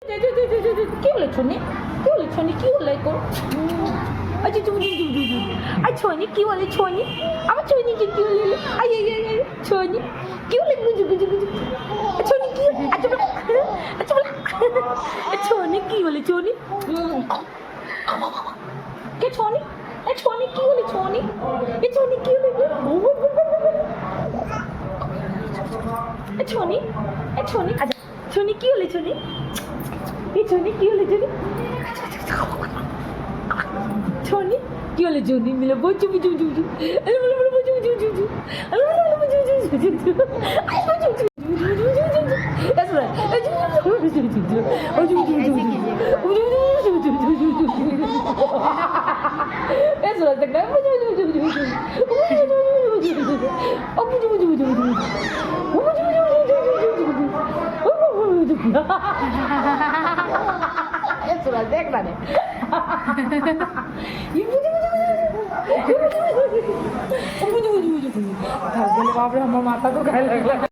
কি হলে ছনি কি হলে ছনি কি হলে গো আচ্ছা তুমি আই ছনি কি হলে ছনি আমার ছনি কি হলে আই ছনি কি হলে গুজু গুজু গুজু ছনি কি আচ্ছা আচ্ছা ছনি কি হলে ছনি কে ছনি এ ছনি কি হলে ছনি এ ছনি কি হলে এ ছনি আচ্ছা ছনি কি হলে ছনি এ ছনি কি হলে ছনি ছনি কি হলে ছনি মিলে বুঝু বুঝু বুঝু আরে বলে বলে বুঝু বুঝু বুঝু আরে বলে বুঝু বুঝু বুঝু দেখ মানে বাপরে আমার মাথা তো গায়ে লাগলো